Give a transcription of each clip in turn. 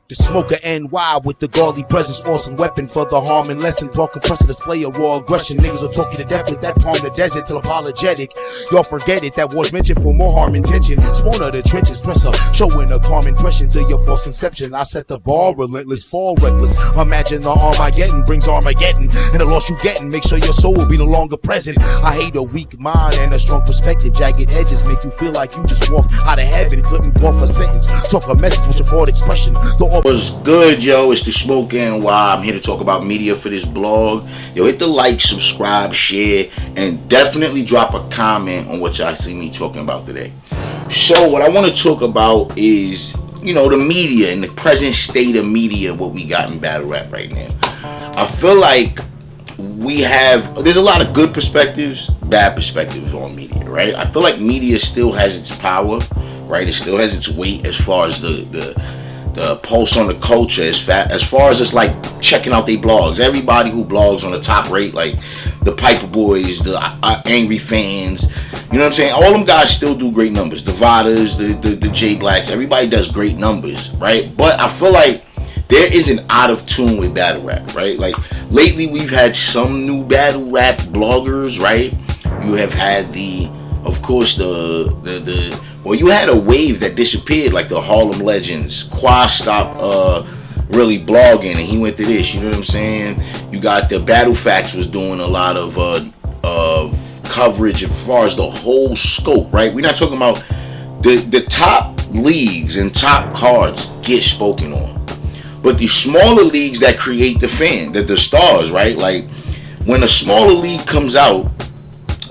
The smoker NY with the godly presence, awesome weapon for the harm and lesson. Talking pressing display of raw aggression. Niggas will talk you to death with that palm the desert till apologetic. Y'all forget it, that was mentioned for more harm intention. Spawn of the trenches, press up, showing a calm impression to your false conception. I set the bar relentless, fall reckless. Imagine the arm I getting brings Armageddon, and the loss you getting make sure your soul will be no longer present. I hate a weak mind and a strong perspective. Jagged edges make you feel like you just walked out of heaven. Couldn't go for a sentence, talk a message with your forward expression. What's good, yo? It's the Smoke NY. I'm here to talk about media for this blog. Yo, hit the like, subscribe, share, and definitely drop a comment on what y'all see me talking about today. So what I want to talk about is, you know, the media and the present state of media, what we got in battle rap right now. I feel like there's a lot of good perspectives, bad perspectives on media, right? I feel like media still has its power, right? It still has its weight as far as the pulse on the culture, as far as it's like checking out their blogs. Everybody who blogs on the top rate, like the Piper Boys, the Angry Fans, you know what I'm saying? All them guys still do great numbers. The Vadas, the J Blacks, everybody does great numbers, right? But I feel like there is an out of tune with battle rap, right? Like lately we've had some new battle rap bloggers, right? You have had of course, well, you had a wave that disappeared, like the Harlem Legends. Qua stopped really blogging, and he went to this. You know what I'm saying? You got the Battle Facts was doing a lot of coverage as far as the whole scope, right? We're not talking about the top leagues and top cards get spoken on, but the smaller leagues that create the fan, the stars, right? Like when a smaller league comes out,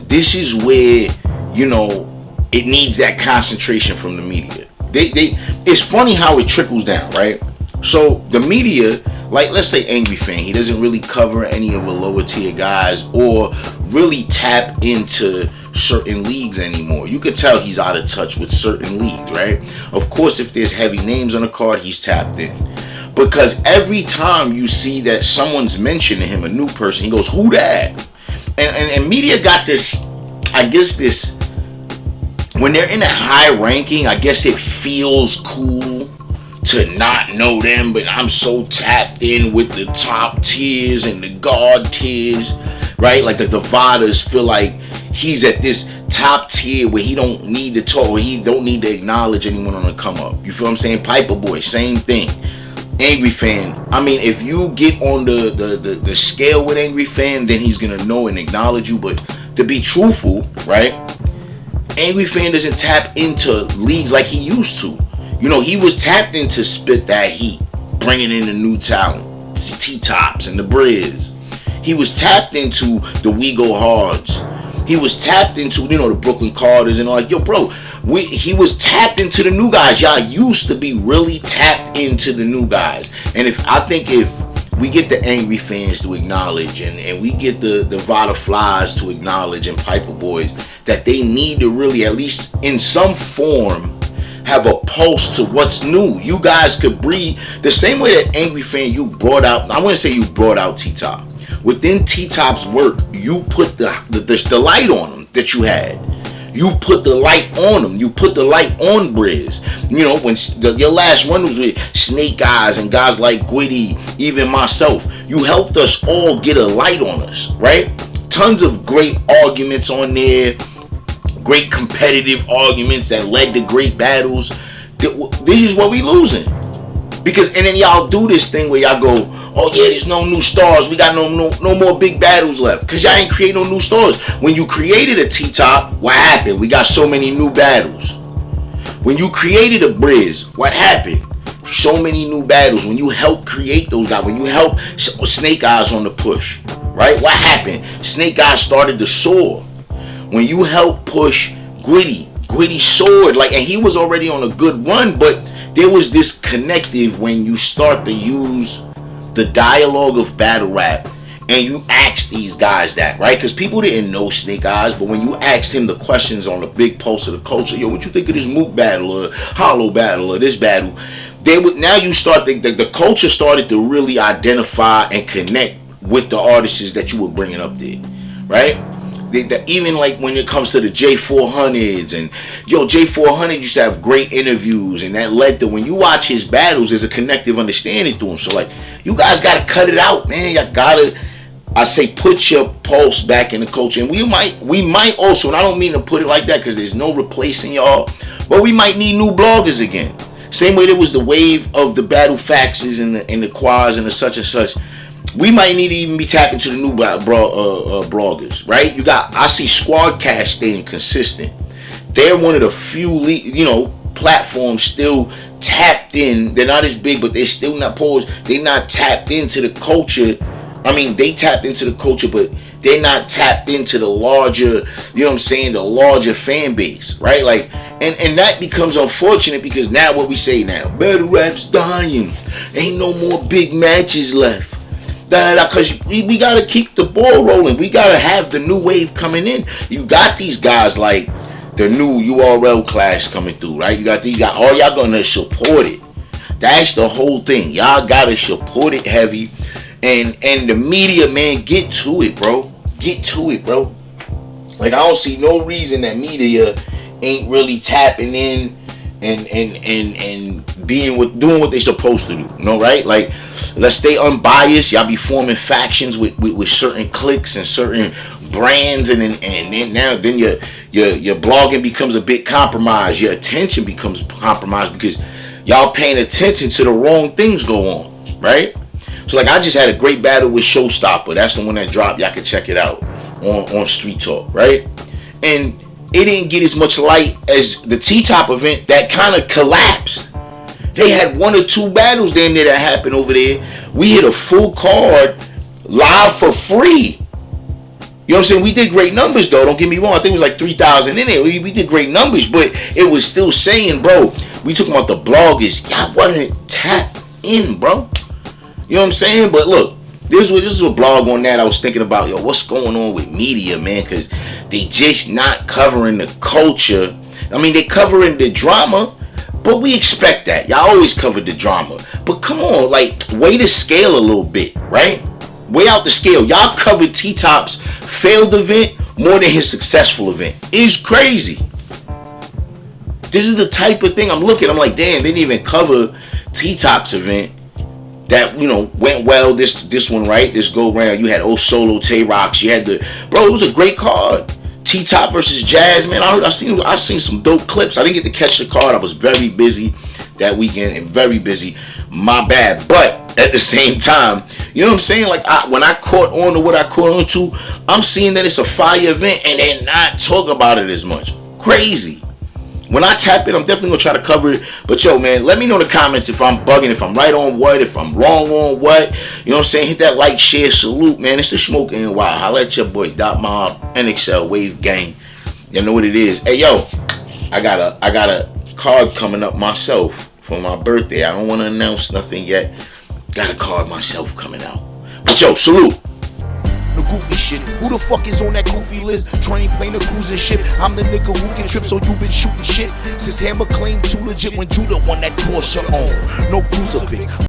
this is where, you know, it needs that concentration from the media. It's funny how it trickles down, right? So the media, like let's say Angry Fan, he doesn't really cover any of the lower tier guys or really tap into certain leagues anymore. You could tell he's out of touch with certain leagues, right? Of course, if there's heavy names on the card, he's tapped in. Because every time you see that someone's mentioning him, a new person, he goes, who that? And media got this, I guess this, when they're in a high ranking, I guess it feels cool to not know them, but I'm so tapped in with the top tiers and the guard tiers, right? Like the Vadas feel like he's at this top tier where he don't need to talk, where he don't need to acknowledge anyone on the come up. You feel what I'm saying? Piper Boy, same thing. Angry Fan, I mean, if you get on the scale with Angry Fan, then he's gonna know and acknowledge you. But to be truthful, right? Angry Fan doesn't tap into leagues like he used to. You know, he was tapped into spit that heat, bringing in the new talent, T-Tops and the Briz. He was tapped into the We Go Hards. He was tapped into, you know, the Brooklyn Carters and all. Like, yo, bro, he was tapped into the new guys. Y'all used to be really tapped into the new guys. And if we get the Angry Fans to acknowledge and we get the Vada Flies to acknowledge and Piper Boys that they need to really, at least in some form, have a pulse to what's new. You guys could breathe the same way that Angry Fan, you brought out, I wouldn't say you brought out T-Top. Within T-Top's work, you put the light on them that you had. You put the light on them. You put the light on Briz. You know, when your last run was with Snake Eyes and guys like Gwitty, even myself, you helped us all get a light on us, right? Tons of great arguments on there, great competitive arguments that led to great battles. This is what we losing. Because, and then y'all do this thing where y'all go, oh yeah, there's no new stars. We got no more big battles left. Because y'all ain't create no new stars. When you created a T-Top, what happened? We got so many new battles. When you created a Briz, what happened? So many new battles. When you helped create those guys, when you helped Snake Eyes on the push, right? What happened? Snake Eyes started to soar. When you helped push Gwitty soared. Like, and he was already on a good run, but there was this connective when you start to use the dialogue of battle rap and you ask these guys that, right? Because people didn't know Snake Eyes, but when you asked him the questions on the big pulse of the culture, yo, what you think of this Mook battle or Hollow battle or this battle? Now you start, the culture started to really identify and connect with the artists that you were bringing up there, right? Even like when it comes to the J400s and J400 used to have great interviews, and that led to, when you watch his battles, there's a connective understanding to him. So like, you guys gotta cut it out, man. Y'all gotta, I say, put your pulse back in the culture. And we might also, and I don't mean to put it like that because there's no replacing y'all, but we might need new bloggers again. Same way there was the wave of the battle faxes and the quads and the such and such. We might need to even be tapping to the new bloggers, right? I see Squadcast staying consistent. They're one of the few, platforms still tapped in. They're not as big, but they're still not posed. They're not tapped into the culture. I mean, they tapped into the culture, but they're not tapped into the larger, the larger fan base, right? Like, and that becomes unfortunate because now what we say now, battle rap's dying. Ain't no more big matches left. Because we got to keep the ball rolling. We got to have the new wave coming in. You got these guys like the new URL class coming through, right? You got these guys. All y'all going to support it. That's the whole thing. Y'all got to support it heavy. And the media, man, get to it, bro. Get to it, bro. Like, I don't see no reason that media ain't really tapping in and doing what they supposed to do, right? Like, let's stay unbiased. Y'all be forming factions with certain cliques and certain brands, and then your blogging becomes a bit compromised. Your attention becomes compromised because y'all paying attention to the wrong things go on, right? So like, I just had a great battle with Showstopper. That's the one that dropped. Y'all can check it out on Street Talk, right? And it didn't get as much light as the T-Top event that kind of collapsed. They had one or two battles damn near that happened over there. We hit a full card live for free. You know what I'm saying? We did great numbers though. Don't get me wrong. I think it was like 3,000 in there. We did great numbers, but it was still saying, bro, we talking about the bloggers. Y'all wasn't tapped in, bro. You know what I'm saying? But look, this is a blog on that I was thinking about. What's going on with media, man? Because they just not covering the culture. I mean, they covering the drama, but we expect that. Y'all always cover the drama. But come on, like, weigh the scale a little bit, right? Weigh out the scale. Y'all covered T-Top's failed event more than his successful event. It's crazy. This is the type of thing I'm looking. I'm like, damn, they didn't even cover T-Top's event that, went well this one, right? This go round. You had Solo, Tay Rocks. You had it was a great card. T-Top versus Jazz, man. I seen some dope clips. I didn't get to catch the card. I was very busy that weekend and very busy. My bad. But at the same time, you know what I'm saying? Like, when I caught on to what I caught on to, I'm seeing that it's a fire event and they're not talking about it as much. Crazy. When I tap it, I'm definitely going to try to cover it. But man, let me know in the comments if I'm bugging, if I'm right on what, if I'm wrong on what. You know what I'm saying? Hit that like, share, salute, man. It's the Smoke NY. Holla at your boy, Dot Mob, NXL, Wave Gang. You know what it is. Hey, I got a card coming up myself for my birthday. I don't want to announce nothing yet. Got a card myself coming out. But salute. The goofy shit. Who the fuck is on that goofy list? Train, plane, or cruising shit. I'm the nigga who can trip, so you been shooting shit since Hammer claimed too legit when Judah won that Porsche on. No crucifix.